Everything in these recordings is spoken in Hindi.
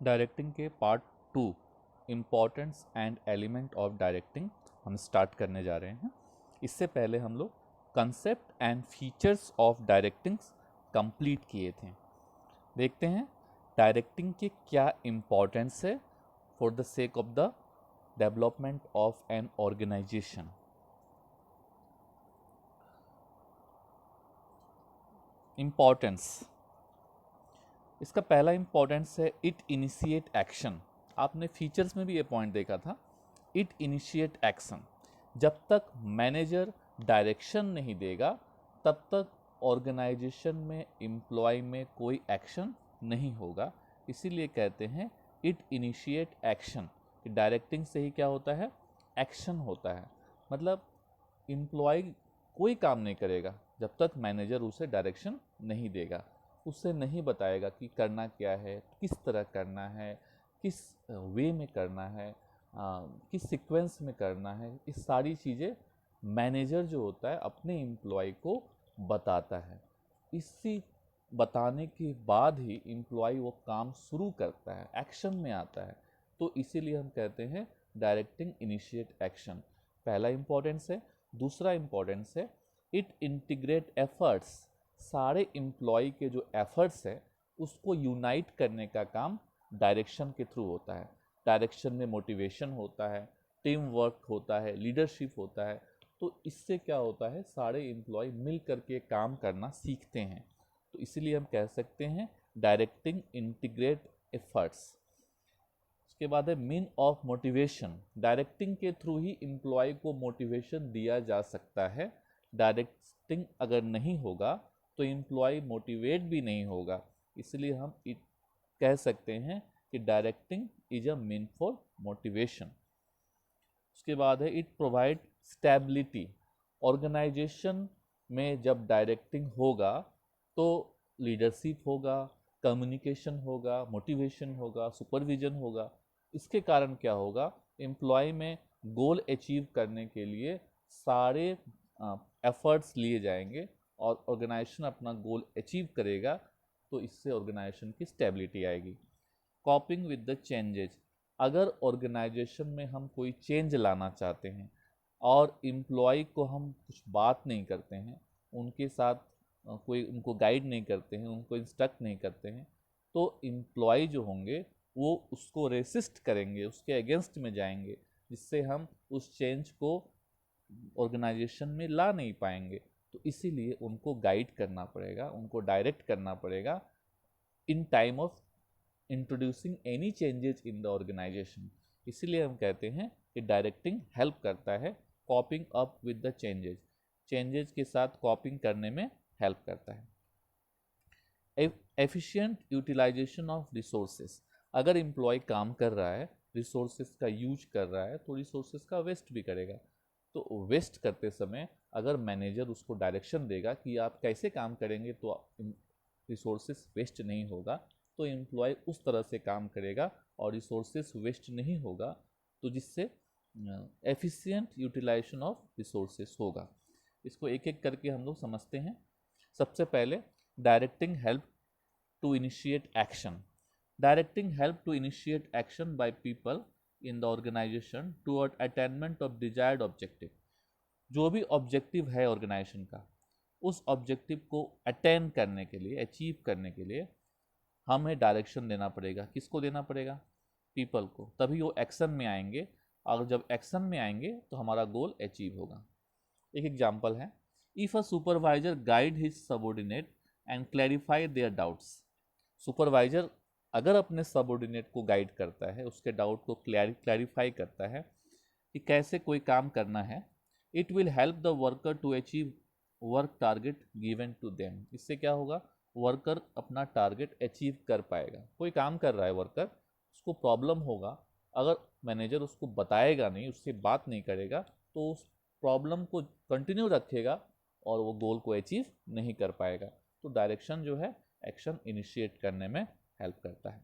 डायरेक्टिंग के part 2 importance and element of directing हम स्टार्ट करने जा रहे हैं। इससे पहले हम लोग concept and features of directing complete किए थे। देखते हैं डायरेक्टिंग के क्या इम्पोर्टेंस है for the sake of the development of an organization. Importance, इसका पहला इम्पॉर्टेंस है इट इनिशिएट एक्शन। आपने फीचर्स में भी ये पॉइंट देखा था, इट इनिशिएट एक्शन। जब तक मैनेजर डायरेक्शन नहीं देगा तब तक ऑर्गेनाइजेशन में एम्प्लॉय में कोई एक्शन नहीं होगा। इसीलिए कहते हैं इट इनिशिएट एक्शन। डायरेक्टिंग से ही क्या होता है, एक्शन होता है। मतलब एम्प्लॉय कोई काम नहीं करेगा जब तक मैनेजर उसे डायरेक्शन नहीं देगा, उससे नहीं बताएगा कि करना क्या है, किस तरह करना है, किस वे में करना है, किस सीक्वेंस में करना है। इस सारी चीज़ें मैनेजर जो होता है अपने एम्प्लॉय को बताता है। इसी बताने के बाद ही एम्प्लॉय वो काम शुरू करता है, एक्शन में आता है। तो इसीलिए हम कहते हैं डायरेक्टिंग इनिशिएट एक्शन, पहला इम्पोर्टेंस है। दूसरा इम्पोर्टेंस है इट इंटीग्रेट एफर्ट्स। सारे एम्प्लॉय के जो एफर्ट्स है उसको यूनाइट करने का काम डायरेक्शन के थ्रू होता है। डायरेक्शन में मोटिवेशन होता है, टीम वर्क होता है, लीडरशिप होता है। तो इससे क्या होता है, सारे एम्प्लॉय मिल करके काम करना सीखते हैं। तो इसीलिए हम कह सकते हैं डायरेक्टिंग इंटीग्रेट एफर्ट्स। उसके बाद है मीन ऑफ मोटिवेशन। डायरेक्टिंग के थ्रू ही एम्प्लॉय को मोटिवेशन दिया जा सकता है। डायरेक्टिंग अगर नहीं होगा तो एम्प्लॉय मोटिवेट भी नहीं होगा। इसलिए हम कह सकते हैं कि directing is a mean for motivation. उसके बाद है इट प्रोवाइड स्टेबिलिटी। ऑर्गेनाइजेशन में जब डायरेक्टिंग होगा तो लीडरशिप होगा, कम्युनिकेशन होगा, मोटिवेशन होगा, सुपरविजन होगा। इसके कारण क्या होगा, एम्प्लॉय में गोल अचीव करने के लिए सारे एफर्ट्स लिए जाएंगे और ऑर्गेनाइजेशन अपना गोल अचीव करेगा। तो इससे ऑर्गेनाइजेशन की स्टेबिलिटी आएगी। कॉपिंग विद द चेंजेज। अगर ऑर्गेनाइजेशन में हम कोई चेंज लाना चाहते हैं और एम्प्लॉय को हम कुछ बात नहीं करते हैं, उनके साथ कोई उनको गाइड नहीं करते हैं, उनको इंस्ट्रक्ट नहीं करते हैं, तो एम्प्लॉय जो होंगे वो उसको रेसिस्ट करेंगे, उसके अगेंस्ट में जाएंगे, जिससे हम उस चेंज को ऑर्गेनाइजेशन में ला नहीं पाएंगे। तो इसीलिए उनको गाइड करना पड़ेगा, उनको डायरेक्ट करना पड़ेगा in time of introducing any changes in the organization. इसीलिए हम कहते हैं कि डायरेक्टिंग हेल्प करता है coping up with the changes, changes के साथ कॉपिंग करने में हेल्प करता है। Efficient utilization of resources. अगर एम्प्लॉय काम कर रहा है, रिसोर्सेज का यूज कर रहा है, तो रिसोर्सेज का वेस्ट भी करेगा। तो वेस्ट करते समय अगर मैनेजर उसको डायरेक्शन देगा कि आप कैसे काम करेंगे तो रिसोर्सेज वेस्ट नहीं होगा, तो एम्प्लॉय उस तरह से काम करेगा और रिसोर्सेज वेस्ट नहीं होगा, तो जिससे एफिशिएंट यूटिलाइजेशन ऑफ रिसोर्सेज होगा। इसको एक एक करके हम लोग समझते हैं। सबसे पहले directing help to initiate action. Directing help to initiate action by people in the organization toward attainment of desired objective. जो भी ऑब्जेक्टिव है ऑर्गेनाइजेशन का, उस ऑब्जेक्टिव को अटेन करने के लिए, अचीव करने के लिए हमें डायरेक्शन देना पड़ेगा। किसको देना पड़ेगा, पीपल को, तभी वो एक्शन में आएंगे। और जब एक्शन में आएंगे तो हमारा गोल अचीव होगा। एक एग्जाम्पल है, if a supervisor guide his subordinate and clarify their doubts. Supervisor अगर अपने सबऑर्डिनेट को गाइड करता है, उसके डाउट को क्लैरिफाई करता है कि कैसे कोई काम करना है, it will help the worker to achieve work target given to them. इससे क्या होगा, वर्कर अपना टारगेट अचीव कर पाएगा। कोई काम कर रहा है वर्कर, उसको प्रॉब्लम होगा, अगर मैनेजर उसको बताएगा नहीं, उससे बात नहीं करेगा, तो उस प्रॉब्लम को कंटिन्यू रखेगा और वो गोल को अचीव नहीं कर पाएगा। तो डायरेक्शन जो है एक्शन इनिशिएट करने में हेल्प करता है।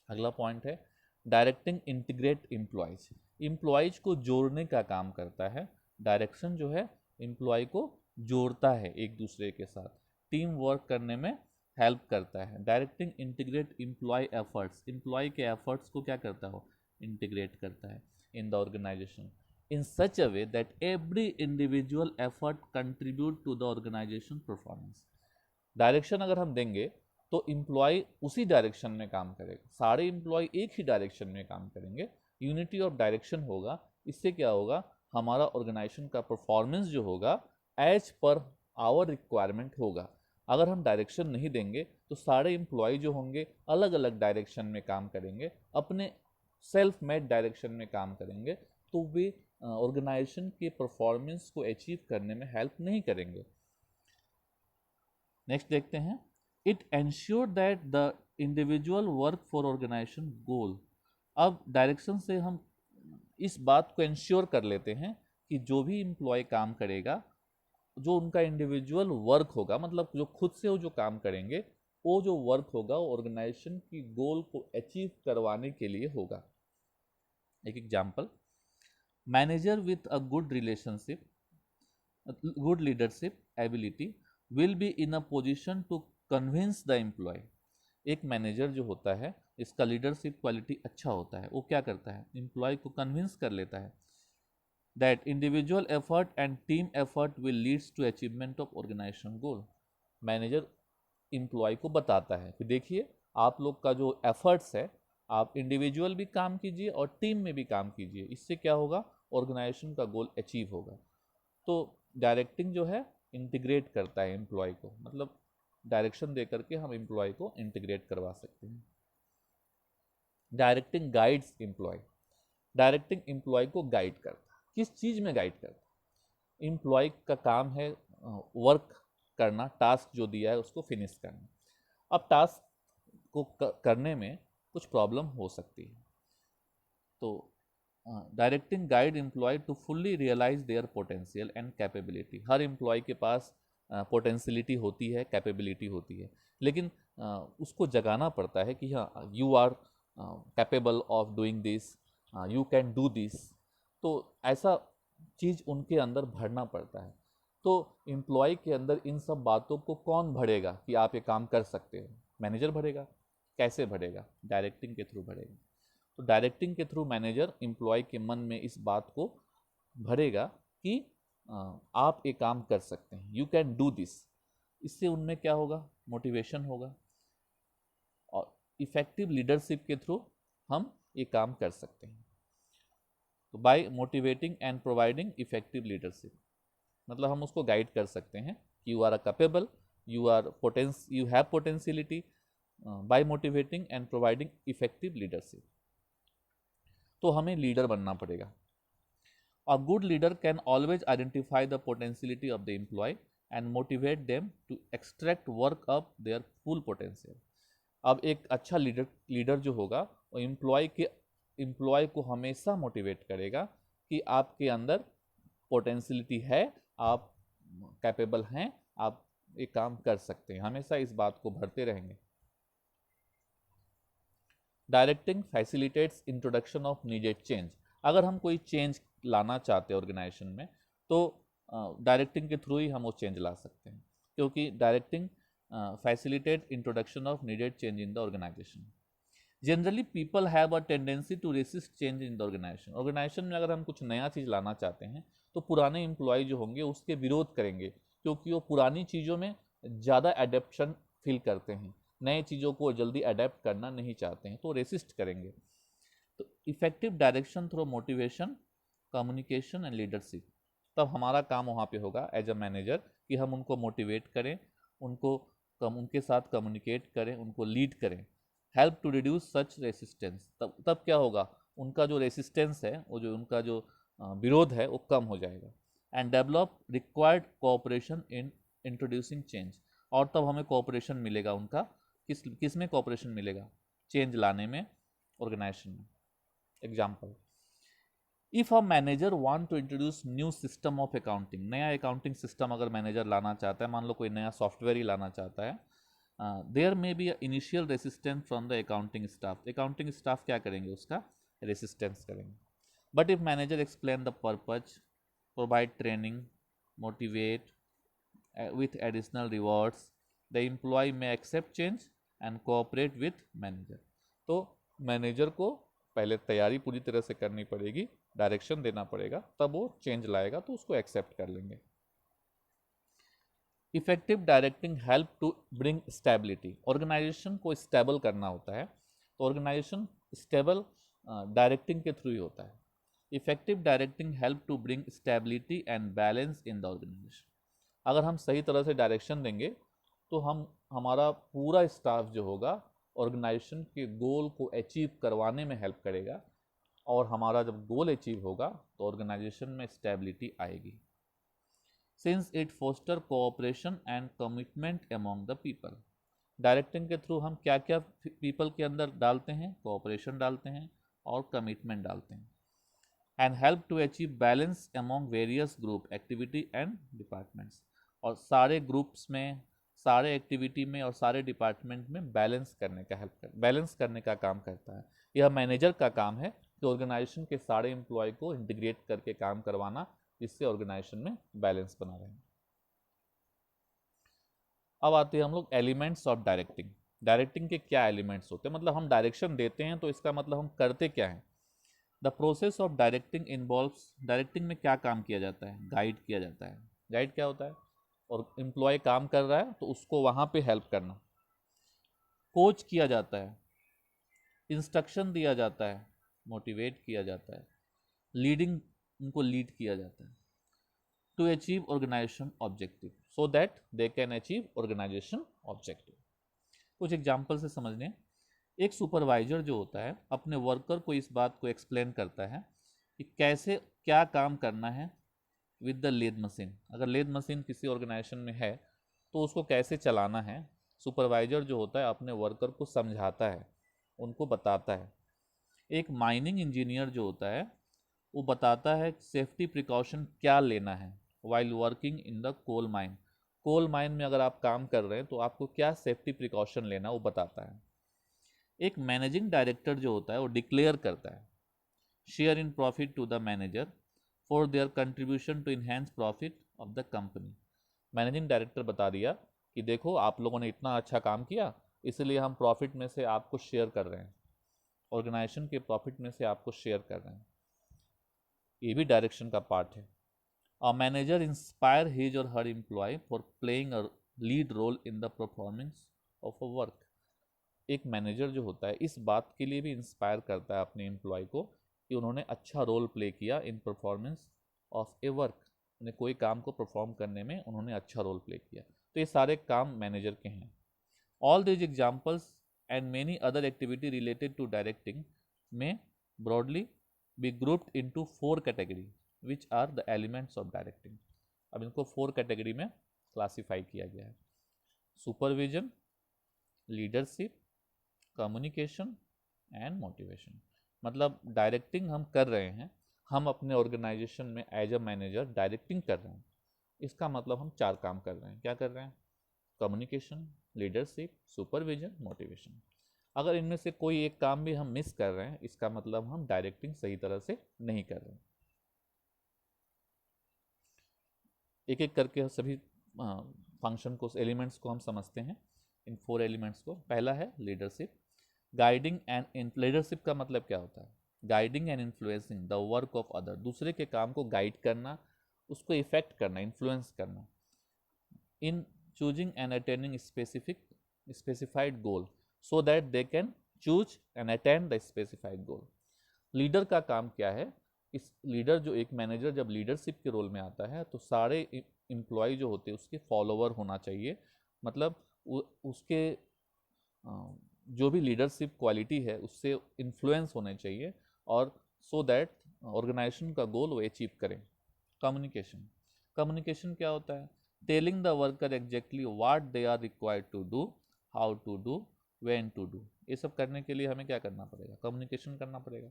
अगला पॉइंट है डायरेक्टिंग इंटीग्रेट एम्प्लॉयज। एम्प्लॉयज को जोड़ने का काम करता है। डायरेक्शन जो है एम्प्लॉय को जोड़ता है एक दूसरे के साथ, टीम वर्क करने में हेल्प करता है। Directing integrate employ efforts, employ के एफर्ट्स को क्या करता हो, इंटीग्रेट करता है in the organization in such a way that every individual effort contribute to the organization performance। Direction अगर हम देंगे तो इम्प्लॉय उसी डायरेक्शन में काम करेगा, सारे इम्प्लॉय एक ही डायरेक्शन में काम करेंगे, यूनिटी ऑफ डायरेक्शन होगा। इससे क्या होगा, हमारा ऑर्गेनाइजेशन का परफॉर्मेंस जो होगा एज पर आवर रिक्वायरमेंट होगा। अगर हम डायरेक्शन नहीं देंगे तो सारे इम्प्लॉय जो होंगे अलग अलग डायरेक्शन में काम करेंगे, अपने सेल्फ मेड डायरेक्शन में काम करेंगे, तो वे ऑर्गेनाइजेशन के परफॉर्मेंस को अचीव करने में हेल्प नहीं करेंगे। नेक्स्ट देखते हैं, it ensure that the individual work for organisation goal. अब डायरेक्शन से हम इस बात को एंश्योर कर लेते हैं कि जो भी इम्प्लॉय काम करेगा, जो उनका इंडिविजुअल वर्क होगा, मतलब जो खुद से वो जो काम करेंगे, वो जो वर्क होगा वो ऑर्गेनाइजेशन की गोल को अचीव करवाने के लिए होगा। एक example, manager with a good relationship, good leadership ability will be in a position to convince the employ. एक मैनेजर जो होता है, इसका लीडरशिप क्वालिटी अच्छा होता है, वो क्या करता है, एम्प्लॉय को कन्विंस कर लेता है that individual effort and team effort will leads to achievement of organization goal। Manager employ को बताता है कि देखिए आप लोग का जो एफर्ट्स है, आप इंडिविजुअल भी काम कीजिए और टीम में भी काम कीजिए, इससे क्या होगा, ऑर्गेनाइजेशन का गोल अचीव होगा। तो डायरेक्टिंग जो है इंटीग्रेट करता है एम्प्लॉय को, मतलब डायरेक्शन दे करके हम एम्प्लॉय को इंटीग्रेट करवा सकते हैं। Directing guides employ, directing employ को गाइड करता है, किस चीज़ में गाइड करता है, एम्प्लॉय का काम है वर्क करना, टास्क जो दिया है उसको फिनिश करना। अब टास्क को करने में कुछ प्रॉब्लम हो सकती है, तो directing guide employ to fully realize their potential and capability. हर एम्प्लॉय के पास पोटेंशियलिटी होती है, कैपेबिलिटी होती है, लेकिन उसको जगाना पड़ता है कि हाँ you are capable of doing this, you can do this. तो ऐसा चीज़ उनके अंदर भरना पड़ता है। तो एम्प्लॉय के अंदर इन सब बातों को कौन भरेगा कि आप ये काम कर सकते हो, मैनेजर भरेगा। कैसे भरेगा, डायरेक्टिंग के थ्रू भरेगा। तो डायरेक्टिंग के थ्रू मैनेजर एम्प्लॉय के मन में इस बात को भरेगा कि आप ये काम कर सकते हैं, यू कैन डू दिस। इससे उनमें क्या होगा, मोटिवेशन होगा, और इफेक्टिव लीडरशिप के थ्रू हम ये काम कर सकते हैं। तो by motivating and providing effective leadership, मतलब हम उसको गाइड कर सकते हैं कि you are a capable, you have potentiality, by motivating and providing effective leadership. तो हमें लीडर बनना पड़ेगा। A good leader can always identify the potentiality of the employ and motivate them to extract work up their full potential. अब एक अच्छा लीडर जो होगा वो एम्प्लॉय को हमेशा मोटिवेट करेगा कि आपके अंदर पोटेंशियलिटी है, आप कैपेबल हैं, आप ये काम कर सकते हैं, हमेशा इस बात को भरते रहेंगे। Directing facilitates introduction of needed change. अगर हम कोई चेंज लाना चाहते हैं ऑर्गेनाइजेशन में, तो डायरेक्टिंग के थ्रू ही हम वो चेंज ला सकते हैं, क्योंकि directing facilitate introduction of needed change in the organization. Generally people have a tendency to resist change in the organization. Organization में अगर हम कुछ नया चीज़ लाना चाहते हैं तो पुराने एम्प्लॉय जो होंगे उसके विरोध करेंगे, क्योंकि वो पुरानी चीज़ों में ज़्यादा एडेप्शन फील करते हैं, नए चीज़ों को जल्दी अडेप्ट करना नहीं चाहते हैं, तो रेसिस्ट करेंगे। तो effective direction through motivation, communication and leadership, तब हमारा काम वहाँ पे होगा एज अ मैनेजर कि हम उनको मोटिवेट करें, उनके साथ कम्युनिकेट करें, उनको लीड करें। Help to reduce such resistance, तब क्या होगा, उनका जो रेसिस्टेंस है, वो जो उनका जो विरोध है वो कम हो जाएगा। And develop required cooperation in introducing change, और तब हमें कोऑपरेशन मिलेगा उनका, किस में कोऑपरेशन मिलेगा, चेंज लाने में ऑर्गेनाइजेशन में। Example, if a manager want to introduce new system of accounting, नया अकाउंटिंग सिस्टम अगर मैनेजर लाना चाहता है, मान लो कोई नया सॉफ्टवेयर ही लाना चाहता है, there may be initial resistance from the accounting staff. Accounting staff क्या करेंगे, उसका रेसिस्टेंस करेंगे। But if manager explain the purpose, provide training, motivate with additional rewards, the employee may accept change and cooperate with manager. तो मैनेजर को पहले तैयारी पूरी तरह से करनी पड़ेगी, डायरेक्शन देना पड़ेगा, तब वो चेंज लाएगा तो उसको एक्सेप्ट कर लेंगे। Effective directing help to bring stability, organization को स्टेबल करना होता है, तो ऑर्गेनाइजेशन स्टेबल डायरेक्टिंग के थ्रू ही होता है। Effective directing help to bring stability and balance in the organization. अगर हम सही तरह से डायरेक्शन देंगे तो हमारा पूरा स्टाफ जो होगा ऑर्गेनाइजेशन के गोल को अचीव करवाने में हेल्प करेगा, और हमारा जब गोल अचीव होगा तो ऑर्गेनाइजेशन में स्टेबिलिटी आएगी। Since it foster cooperation and commitment among the people, directing के थ्रू हम क्या क्या पीपल के अंदर डालते हैं, कोऑपरेशन डालते हैं और कमिटमेंट डालते हैं। And help to achieve balance among various group activity and departments, और सारे ग्रुप्स में, सारे एक्टिविटी में और सारे डिपार्टमेंट में बैलेंस करने का काम करता है। यह मैनेजर का काम है कि ऑर्गेनाइजेशन के सारे एम्प्लॉय को इंटीग्रेट करके काम करवाना, जिससे ऑर्गेनाइजेशन में बैलेंस बना रहे। अब आते हैं हम लोग एलिमेंट्स ऑफ डायरेक्टिंग। डायरेक्टिंग के क्या एलिमेंट्स होते हैं, मतलब हम डायरेक्शन देते हैं तो इसका मतलब हम करते क्या हैं। The process of directing involves, directing में क्या काम किया जाता है, गाइड किया जाता है। गाइड क्या होता है, और एम्प्लॉय काम कर रहा है तो उसको वहाँ पे हेल्प करना। कोच किया जाता है, इंस्ट्रक्शन दिया जाता है, मोटिवेट किया जाता है, लीडिंग, उनको लीड किया जाता है। To achieve organization objective, so that they can achieve organization objective. कुछ एग्जाम्पल से समझने, एक सुपरवाइजर जो होता है अपने वर्कर को इस बात को एक्सप्लेन करता है कि कैसे क्या काम करना है विद द लेद मशीन। अगर लेद मशीन किसी ऑर्गेनाइजेशन में है तो उसको कैसे चलाना है, सुपरवाइजर जो होता है अपने वर्कर को समझाता है, उनको बताता है। एक माइनिंग इंजीनियर जो होता है वो बताता है सेफ्टी प्रिकॉशन क्या लेना है while working in the coal mine. Coal mine में अगर आप काम कर रहे हैं तो आपको क्या सेफ्टी प्रिकॉशन लेना वो बताता है। एक मैनेजिंग डायरेक्टर जो होता है वो डिक्लेयर करता है share in profit to the manager for their contribution to enhance profit of the company. Managing director बता दिया कि देखो आप लोगों ने इतना अच्छा काम किया, इसलिए हम प्रॉफिट में से आपको शेयर कर रहे हैं, ऑर्गेनाइजेशन के प्रॉफिट में से आपको शेयर कर रहे हैं। ये भी डायरेक्शन का पार्ट है। A manager inspire his or her employee for playing a lead role in the performance of a work. एक मैनेजर जो होता है इस बात के लिए भी इंस्पायर करता है अपने एम्प्लॉय को कि उन्होंने अच्छा रोल प्ले किया इन परफॉर्मेंस ऑफ ए वर्क, उन्हें कोई काम को परफॉर्म करने में उन्होंने अच्छा रोल प्ले किया। तो ये सारे काम मैनेजर के हैं। All these examples and many other activity related to directing may broadly be grouped into 4 category which are the elements of directing. अब इनको 4 कैटेगरी में क्लासीफाई किया गया है। Supervision, leadership, communication and motivation. मतलब डायरेक्टिंग हम कर रहे हैं, हम अपने ऑर्गेनाइजेशन में एज अ मैनेजर डायरेक्टिंग कर रहे हैं, इसका मतलब हम 4 काम कर रहे हैं। क्या कर रहे हैं, कम्युनिकेशन, लीडरशिप, सुपरविजन, मोटिवेशन। अगर इनमें से कोई एक काम भी हम मिस कर रहे हैं, इसका मतलब हम डायरेक्टिंग सही तरह से नहीं कर रहे हैं। एक एक करके सभी फंक्शन को, एलिमेंट्स को हम समझते हैं, इन 4 एलिमेंट्स को। पहला है लीडरशिप। गाइडिंग एंड, लीडरशिप का मतलब क्या होता है, guiding and influencing the work of other, दूसरे के काम को गाइड करना, उसको इफेक्ट करना, इन्फ्लुएंस करना। इन choosing and attending specified goal so that they can choose and attend the specified goal. Leader का काम क्या है, इस लीडर जो एक मैनेजर जब लीडरशिप के रोल में आता है तो सारे एम्प्लॉय जो होते हैं उसके फॉलोवर होना चाहिए, मतलब उसके जो भी लीडरशिप क्वालिटी है उससे इन्फ्लुएंस होने चाहिए, और सो दैट ऑर्गेनाइजेशन का गोल वो अचीव करें। कम्युनिकेशन, कम्युनिकेशन क्या होता है, telling the worker exactly what they are required to do, how to do, when to do. ये सब करने के लिए हमें क्या करना पड़ेगा, कम्युनिकेशन करना पड़ेगा।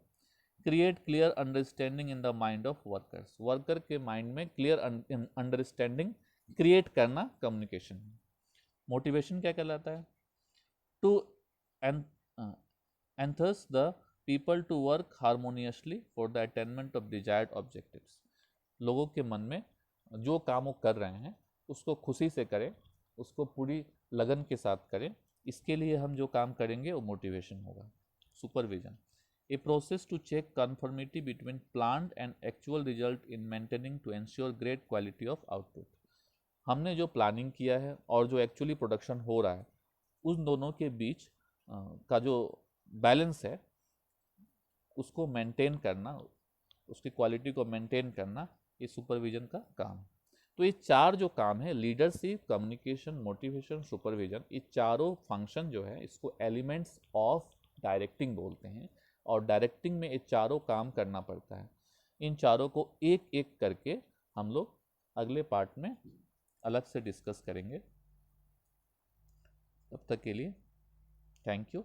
Create clear understanding in the mind of workers, worker के माइंड में क्लियर अंडरस्टैंडिंग क्रिएट करना कम्युनिकेशन है। मोटिवेशन क्या कहलाता है, to enthuse the people to work harmoniously for the attainment of desired objectives। लोगों के मन में जो काम वो कर रहे हैं उसको खुशी से करें उसको पूरी लगन के साथ करें। इसके लिए हम जो काम करेंगे वो मोटिवेशन होगा। Supervision, a process to check conformity between planned and actual result in maintaining to ensure great quality of output. हमने जो प्लानिंग किया है और जो एक्चुअली प्रोडक्शन हो रहा है उन दोनों के बीच का जो बैलेंस है उसको मेंटेन करना, उसकी क्वालिटी को मेंटेन करना, ये सुपरविजन का काम। तो ये चार जो काम है, लीडरशिप, कम्युनिकेशन, मोटिवेशन, सुपरविजन, ये चारों फंक्शन जो है इसको एलिमेंट्स ऑफ डायरेक्टिंग बोलते हैं। और डायरेक्टिंग में ये चारों काम करना पड़ता है। इन चारों को एक एक करके हम लोग अगले पार्ट में अलग से डिस्कस करेंगे। तब तक के लिए थैंक यू।